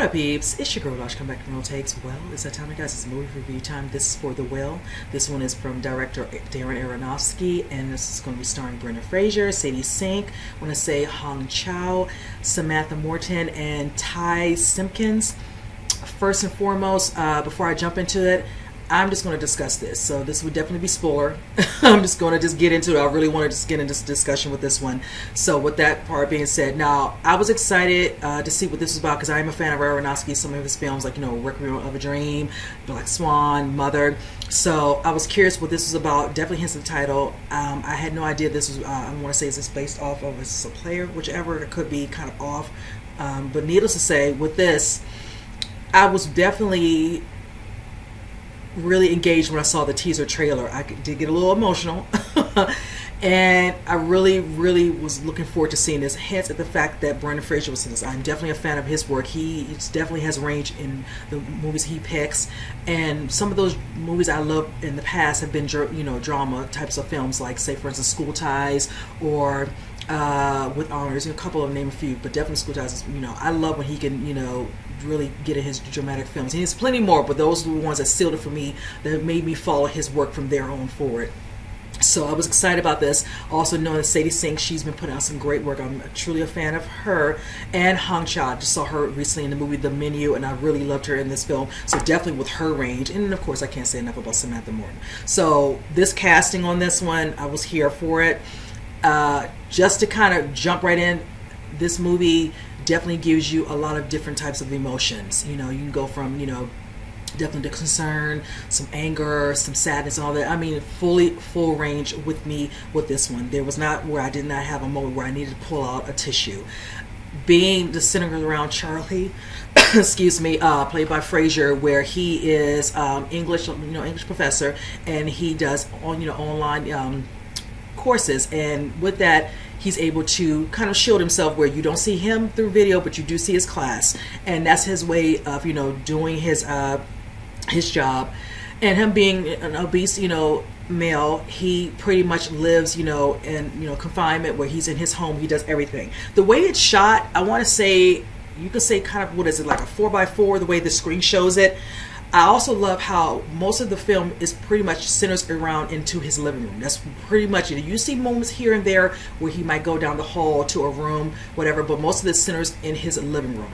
up, peeps? It's your girl, Josh. Come back from Real Takes. Well, it's that time, guys. It's movie review time. This is for The Will. This one is from director Darren Aronofsky, and this is going to be starring Brendan Fraser, Sadie Sink, I want to say Hong Chow, Samantha Morton, and Ty Simpkins. First and foremost, before I jump into it, I'm just going to discuss this. So this would definitely be spoiler. I'm just going to get into it. I really want to just get into this discussion with this one. So with that part being said, now I was excited to see what this was about because I am a fan of Aronofsky. Some of his films, like Requiem of a Dream, Black Swan, Mother. So I was curious what this was about. Definitely hence the title. I had no idea this was. I want to say is this based off of a player, whichever. It could be kind of off. But needless to say, with this, I was definitely really engaged when I saw the teaser trailer. I did get a little emotional and I really was looking forward to seeing this, hence at the fact that Brendan Fraser was in this. I'm definitely a fan of his work. He definitely has range in the movies he picks, and some of those movies I love in the past have been drama types of films, like say for instance School Ties or With Honors, a couple of name a few, but definitely School Ties. I love when he can really get in his dramatic films. He has plenty more, but those were the ones that sealed it for me, that made me follow his work from there on forward. So I was excited about this. Also knowing that Sadie Sink, she's been putting out some great work. I'm truly a fan of her. And Hong Chow, I just saw her recently in the movie The Menu, and I really loved her in this film. So definitely with her range. And of course I can't say enough about Samantha Morton. So this casting on this one, I was here for it. Just to kind of jump right in, this movie definitely gives you a lot of different types of emotions. You can go from definitely the concern, some anger, some sadness, and all that. I mean, full range with me with this one. There was not where I did not have a moment where I needed to pull out a tissue. Being the center around Charlie, excuse me, played by Fraser, where he is English professor, and he does online courses, and with that he's able to kind of shield himself where you don't see him through video, but you do see his class, and that's his way of doing his job. And him being an obese male, he pretty much lives in confinement, where he's in his home. He does everything. The way it's shot, I want to say, you could say kind of, what is it, like a 4x4, the way the screen shows it. I also love how most of the film is pretty much centers around into his living room. That's pretty much it. You see moments here and there where he might go down the hall to a room, whatever, but most of the centers in his living room.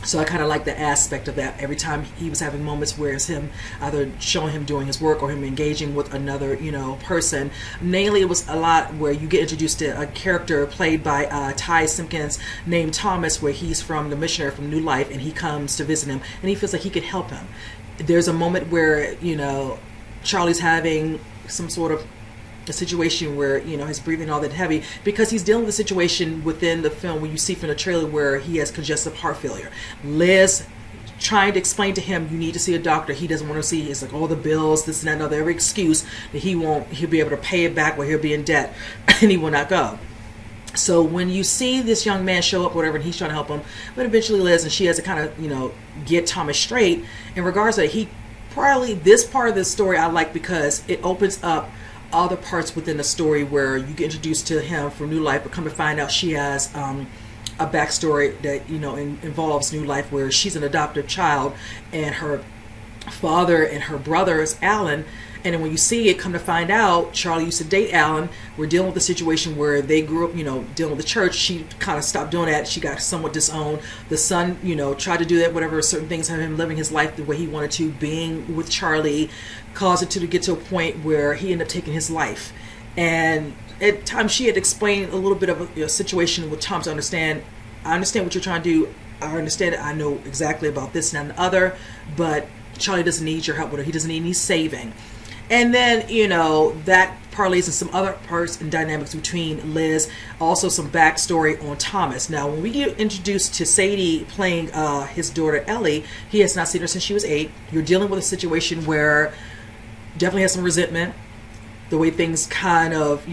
So I kind of like the aspect of that. Every time he was having moments where it's him either showing him doing his work or him engaging with another person. Mainly it was a lot where you get introduced to a character played by Ty Simpkins named Thomas, where he's from the missionary from New Life, and he comes to visit him and he feels like he could help him. There's a moment where Charlie's having some sort of a situation where his breathing all that heavy, because he's dealing with a situation within the film where you see from the trailer where he has congestive heart failure. Liz trying to explain to him, you need to see a doctor. He doesn't want to see. It's like all the bills, this and that, another, every excuse that he'll be able to pay it back, or he'll be in debt, and he will not go. So when you see this young man show up, whatever, and he's trying to help him, but eventually Liz, and she has to kind of get Thomas straight in regards to this part of the story I like, because it opens up other parts within the story where you get introduced to him from New Life, but come to find out she has a backstory that involves New Life, where she's an adoptive child, and her father and her brother is Alan. And then when you see it, come to find out, Charlie used to date Alan. We're dealing with a situation where they grew up, dealing with the church. She kind of stopped doing that. She got somewhat disowned. The son, tried to do that, whatever, certain things, have him living his life the way he wanted to, being with Charlie, caused it to get to a point where he ended up taking his life. And at times she had explained a little bit of a situation with Tom to understand, I understand what you're trying to do. I understand it. I know exactly about this and that and the other, but Charlie doesn't need your help with it. He doesn't need any saving. And then, that parlays in some other parts and dynamics between Liz, also some backstory on Thomas. Now, when we get introduced to Sadie playing his daughter Ellie, he has not seen her since she was 8. You're dealing with a situation where definitely has some resentment. The way things kind of,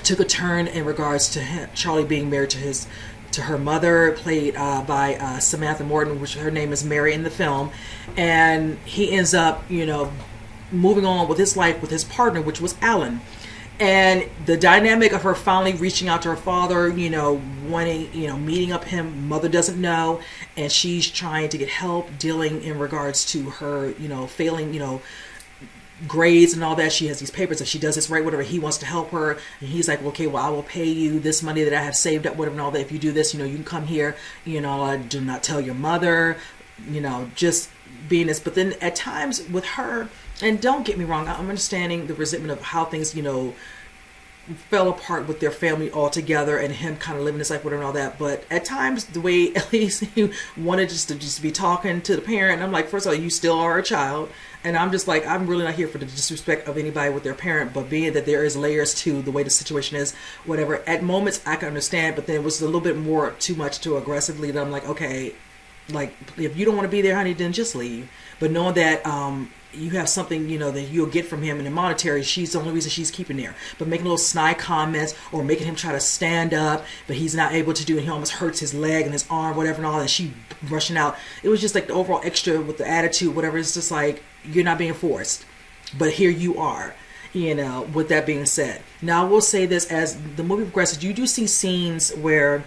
took a turn in regards to Charlie being married to her mother, played by Samantha Morton, which her name is Mary in the film. And he ends up, moving on with his life with his partner, which was Alan. And the dynamic of her finally reaching out to her father, wanting, meeting up him, mother doesn't know, and she's trying to get help dealing in regards to her, failing, grades and all that. She has these papers. If she does this right, whatever, he wants to help her, and he's like, okay, well, I will pay you this money that I have saved up, whatever, and all that. If you do this, you can come here, do not tell your mother, just being this. But then at times with her, and don't get me wrong, I'm understanding the resentment of how things, fell apart with their family altogether, and him kind of living his life, whatever, and all that. But at times, the way at least he wanted just to be talking to the parent, and I'm like, first of all, you still are a child, and I'm just like, I'm really not here for the disrespect of anybody with their parent, but being that there is layers to the way the situation is, whatever. At moments, I can understand, but then it was a little bit more too much, too aggressively, that I'm like, okay, like, if you don't want to be there, honey, then just leave. But knowing that you have something, that you'll get from him, and in monetary, she's the only reason she's keeping there. But making little snide comments, or making him try to stand up, but he's not able to do it. He almost hurts his leg and his arm, whatever, and all that. She rushing out. It was just like the overall extra with the attitude, whatever. It's just like, you're not being forced, but here you are. With that being said, now I will say this: as the movie progresses, you do see scenes where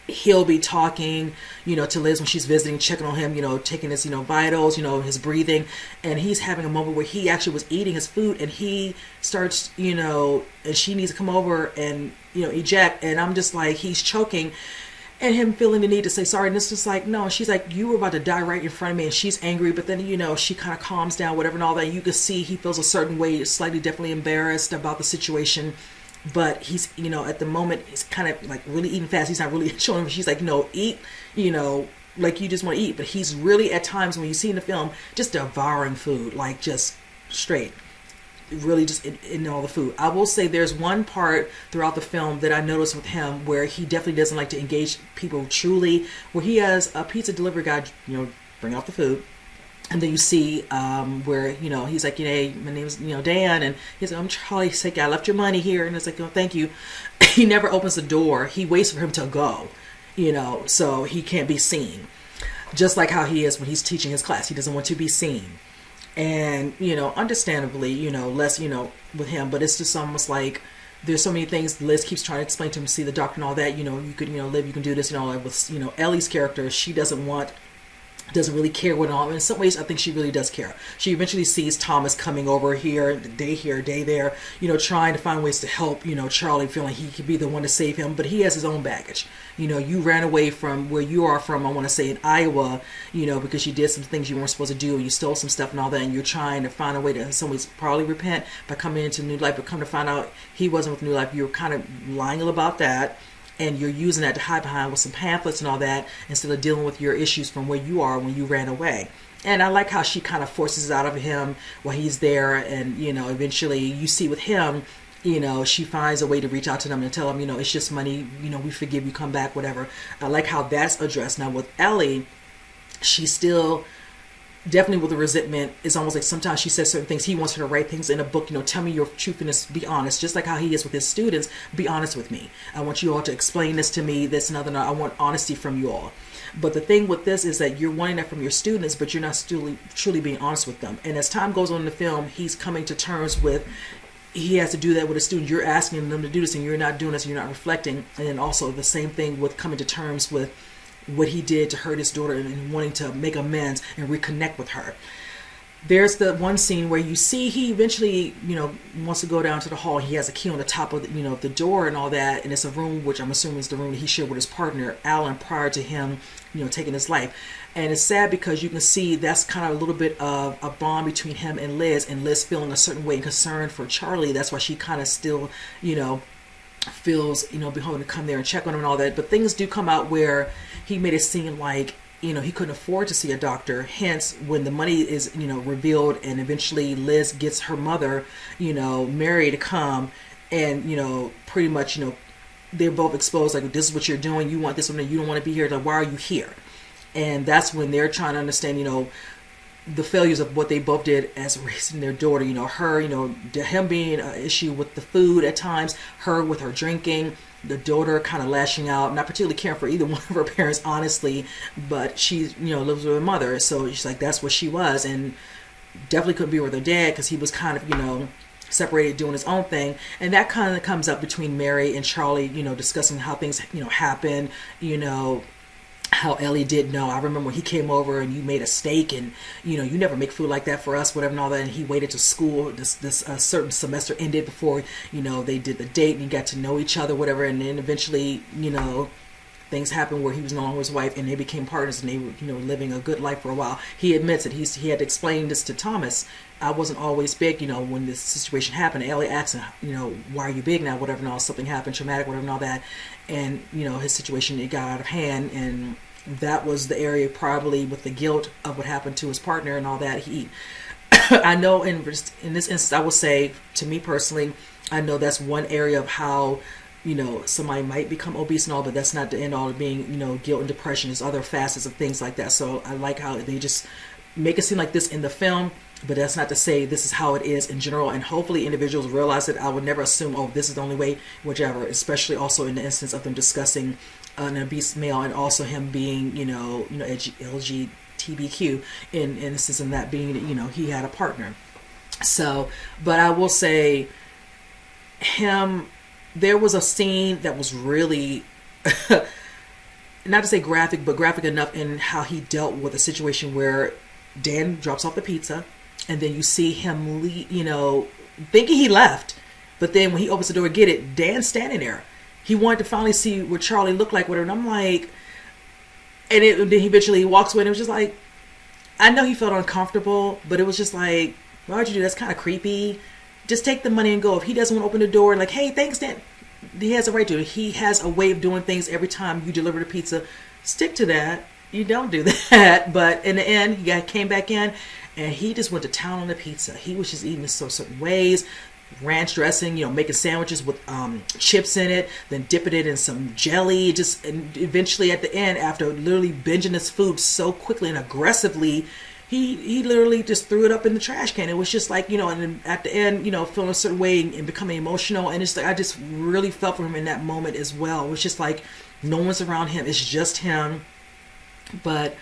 he'll be talking, to Liz when she's visiting, checking on him, taking his, vitals, his breathing. And he's having a moment where he actually was eating his food, and he starts, and she needs to come over and, eject. And I'm just like, he's choking, and him feeling the need to say sorry. And it's just like, no. She's like, you were about to die right in front of me. And she's angry, but then, she kind of calms down, whatever, and all that. You can see he feels a certain way, slightly, definitely embarrassed about the situation. But he's, at the moment, he's kind of like really eating fast. He's not really showing him. She's like, no, eat, like you just want to eat. But he's really, at times when you see in the film, just devouring food, like just straight, really just in all the food. I will say there's one part throughout the film that I noticed with him where he definitely doesn't like to engage people truly, where he has a pizza delivery guy, bring out the food. And then you see where, he's like, hey, my name's, Dan. And he's like, I'm Charlie. He's like, I left your money here. And it's like, oh, thank you. He never opens the door. He waits for him to go, so he can't be seen. Just like how he is when he's teaching his class. He doesn't want to be seen. And, understandably, less, with him. But it's just almost like there's so many things Liz keeps trying to explain to him, see the doctor and all that. You could, live, you can do this, like with, Ellie's character, she doesn't really care what all. In some ways, I think she really does care. She eventually sees Thomas coming over here, day there, trying to find ways to help, Charlie, feeling he could be the one to save him, but he has his own baggage. You ran away from where you are from, I want to say in Iowa, because you did some things you weren't supposed to do, and you stole some stuff and all that, and you're trying to find a way to, in some ways, probably repent by coming into New Life, but come to find out he wasn't with New Life. You're kind of lying about that. And you're using that to hide behind with some pamphlets and all that, instead of dealing with your issues from where you are when you ran away. And I like how she kind of forces it out of him while he's there. And, eventually you see with him, she finds a way to reach out to them and tell them, it's just money, we forgive you, come back, whatever. I like how that's addressed. Now with Ellie, she's still definitely with the resentment. It's almost like sometimes she says certain things. He wants her to write things in a book, tell me your truthfulness, be honest. Just like how he is with his students, be honest with me. I want you all to explain this to me, this and other. I want honesty from you all. But the thing with this is that you're wanting that from your students, but you're not truly being honest with them. And as time goes on in the film, he's coming to terms with, he has to do that with a student. You're asking them to do this and you're not doing this, and you're not reflecting. And then also the same thing with coming to terms with what he did to hurt his daughter and wanting to make amends and reconnect with her. There's the one scene where you see he eventually, wants to go down to the hall. He has a key on the top of the, the door and all that. And it's a room, which I'm assuming is the room that he shared with his partner, Alan, prior to him, taking his life. And it's sad because you can see that's kind of a little bit of a bond between him and Liz feeling a certain way and concern for Charlie. That's why she kind of still, feels, beholden to come there and check on him and all that. But things do come out where he made it seem like, he couldn't afford to see a doctor. Hence, when the money is, revealed and eventually Liz gets her mother, Mary to come and, pretty much, they're both exposed, like, this is what you're doing. You want this one, you don't want to be here. Like, why are you here? And that's when they're trying to understand, the failures of what they both did as raising their daughter. Her, him being an issue with the food at times, her with her drinking, the daughter kind of lashing out, not particularly caring for either one of her parents, honestly, but she, lives with her mother, so she's like, that's what she was, and definitely couldn't be with her dad because he was kind of, separated doing his own thing. And that kind of comes up between Mary and Charlie, discussing how things, happen, how Ellie did know. I remember when he came over and you made a steak, and you never make food like that for us, whatever and all that. And he waited till school, this certain semester ended before they did the date and you got to know each other, whatever. And then eventually things happened where he was no longer his wife and they became partners, and they were living a good life for a while. He admits it. He had to explain this to Thomas. I wasn't always big, when this situation happened. Ellie asked him, why are you big now, whatever and all. Something happened, traumatic, whatever and all that. And his situation, it got out of hand, and that was the area probably with the guilt of what happened to his partner and all that. I know in this instance, I will say, to me personally, I know that's one area of how somebody might become obese and all, but that's not the end all of being, guilt and depression. There's other facets of things like that. So I like how they just make it seem like this in the film, but that's not to say this is how it is in general. And hopefully individuals realize that. I would never assume, oh, this is the only way, whichever, especially also in the instance of them discussing an obese male and also him being, LGBTQ in instance of that being, he had a partner. So, but I will say there was a scene that was really, not to say graphic, but graphic enough in how he dealt with a situation where Dan drops off the pizza, and then you see him, thinking he left, but then when he opens the door to get it, Dan's standing there. He wanted to finally see what Charlie looked like with her, and I'm like, and then he eventually walks away, and it was just like, I know he felt uncomfortable, but it was just like, why would you do that? That's kind of creepy. Just take the money and go. If he doesn't want to open the door, like, hey, thanks, Dan. He has a right to it. He has a way of doing things every time you deliver the pizza. Stick to that. You don't do that. But in the end, he came back in, and he just went to town on the pizza. He was just eating it certain ways. Ranch dressing, making sandwiches with chips in it, then dipping it in some jelly. And eventually at the end, after literally binging his food so quickly and aggressively, he literally just threw it up in the trash can. It was just like, and then at the end, feeling a certain way and becoming emotional. And it's like, I just really felt for him in that moment as well. It was just like, no one's around him. It's just him. But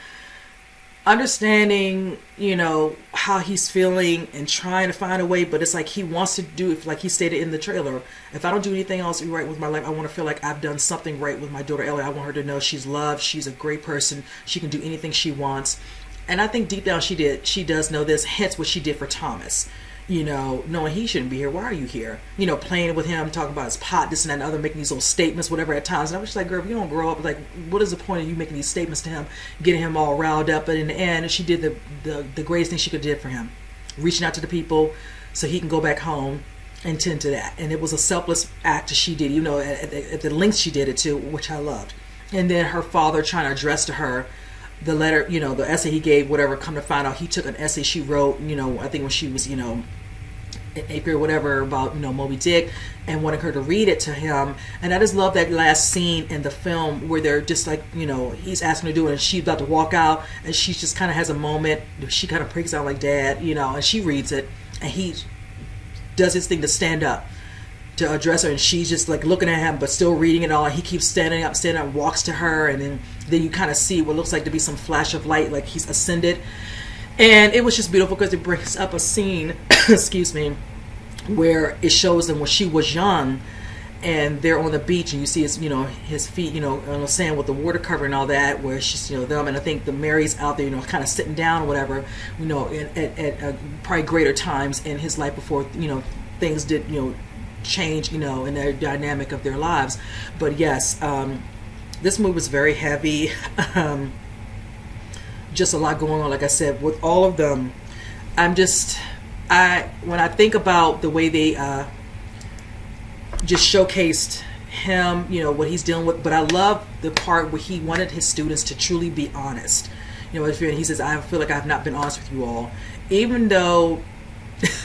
understanding, how he's feeling and trying to find a way, but it's like he wants to do it, like he stated in the trailer. If I don't do anything else right with my life, I want to feel like I've done something right with my daughter Ellie. I want her to know she's loved. She's a great person. She can do anything she wants. And I think deep down she does know this, hence what she did for Thomas. Knowing he shouldn't be here. Why are you here? Playing with him, talking about his pot, this and that and other, making these little statements, whatever at times. And I was just like, girl, if you don't grow up, like, what is the point of you making these statements to him, getting him all riled up? But in the end, she did the greatest thing she could do for him. Reaching out to the people so he can go back home and tend to that. And it was a selfless act that she did, at the length she did it to, which I loved. And then her father trying to address to her the letter, the essay he gave, whatever, come to find out he took an essay she wrote, I think when she was, in eighth grade, whatever, about, Moby Dick, and wanting her to read it to him. And I just love that last scene in the film where they're just like, he's asking her to do it and she's about to walk out and she just kind of has a moment. She kind of breaks out like, Dad, and she reads it and he does his thing to stand up to address her, and she's just like looking at him but still reading it all, and he keeps standing up, walks to her, and then you kind of see what looks like to be some flash of light, like he's ascended. And it was just beautiful because it brings up a scene excuse me, where it shows them when she was young and they're on the beach and you see his his feet on the sand with the water cover and all that, where she's them, and I think the Mary's out there kind of sitting down or whatever, at probably greater times in his life before things did change in their dynamic of their lives. But yes, this movie was very heavy. Just a lot going on, like I said, with all of them. When I think about the way they just showcased him, what he's dealing with, but I love the part where he wanted his students to truly be honest. He says, I feel like I've not been honest with you all, even though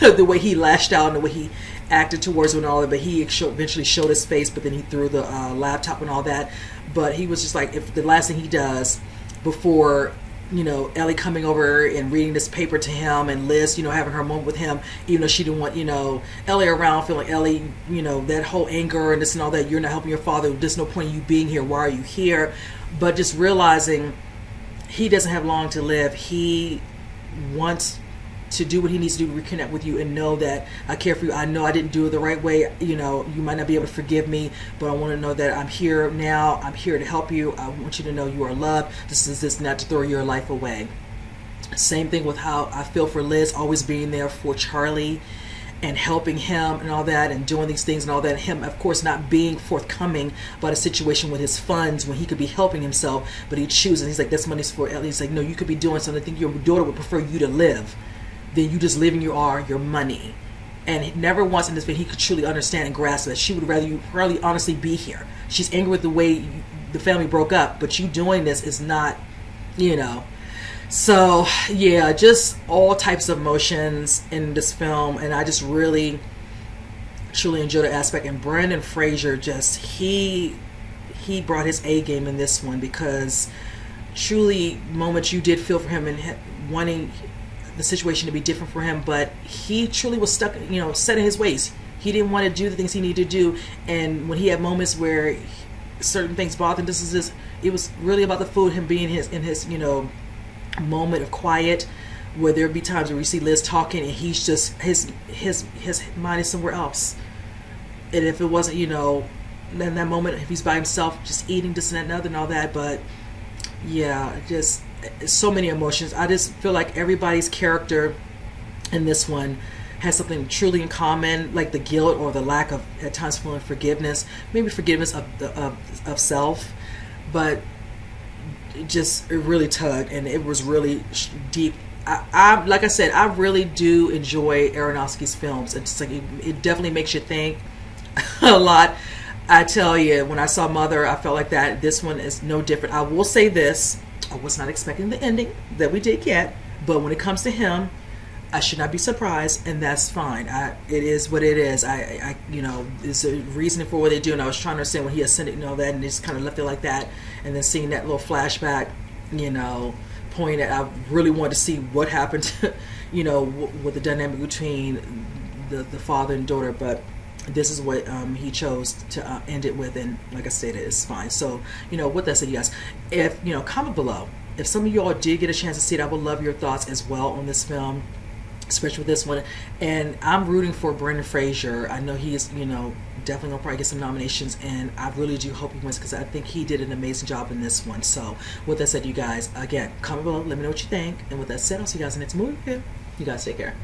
the way he lashed out and the way he acted towards him and all that, but he eventually showed his face, but then he threw the laptop and all that. But he was just like, if the last thing he does before Ellie coming over and reading this paper to him, and Liz, having her moment with him, even though she didn't want, Ellie around, feeling like, Ellie, that whole anger and this and all that, you're not helping your father, there's no point in you being here, why are you here? But just realizing he doesn't have long to live. He wants to do what he needs to do to reconnect with you and know that I care for you. I know I didn't do it the right way. You know, you might not be able to forgive me, but I want to know that I'm here now. I'm here to help you. I want you to know you are loved. This is this not to throw your life away. Same thing with how I feel for Liz, always being there for Charlie and helping him and all that and doing these things and all that. Him, of course, not being forthcoming about a situation with his funds when he could be helping himself, but he chooses. He's like, this money's for Ellie. He's like, no, you could be doing something. I think your daughter would prefer you to live than you just living your money. And never once in this video he could truly understand and grasp that she would rather you probably honestly be here. She's angry with the way the family broke up, but you doing this is not, you know. So yeah, just all types of emotions in this film, and I just really truly enjoyed the aspect. And Brendan Fraser, just he brought his A game in this one, because truly moments you did feel for him and wanting the situation to be different for him, but he truly was stuck, you know, set in his ways. He didn't want to do the things he needed to do, and when he had moments where certain things bothered him, it was really about the food, him being in his you know, moment of quiet, where there'd be times where you see Liz talking and he's just his mind is somewhere else. And if it wasn't, you know, in that moment, if he's by himself just eating this and that and other and all that. But yeah, just so many emotions. I just feel like everybody's character in this one has something truly in common, like the guilt or the lack of at times feeling forgiveness, maybe forgiveness of self, but it really tugged, and it was really deep. I like I said, I really do enjoy Aronofsky's films. It's like it definitely makes you think a lot. I tell you, when I saw Mother, I felt like that. This one is no different. I will say this: I was not expecting the ending that we did get, but when it comes to him, I should not be surprised, and that's fine. It is what it is. I you know, there's a reasoning for what they do, and I was trying to understand when he ascended and all that, and they just kind of left it like that, and then seeing that little flashback, you know, point at, I really wanted to see what happened to, you know, with the dynamic between the father and daughter, but this is what he chose to end it with, and like I said, it's fine. So, you know, with that said, you guys, if, you know, comment below. If some of y'all did get a chance to see it, I would love your thoughts as well on this film, especially with this one. And I'm rooting for Brendan Fraser. I know he is, you know, definitely gonna probably get some nominations, and I really do hope he wins, because I think he did an amazing job in this one. So with that said, you guys, again, comment below, let me know what you think, and with that said, I'll see you guys in the next movie review. You guys take care.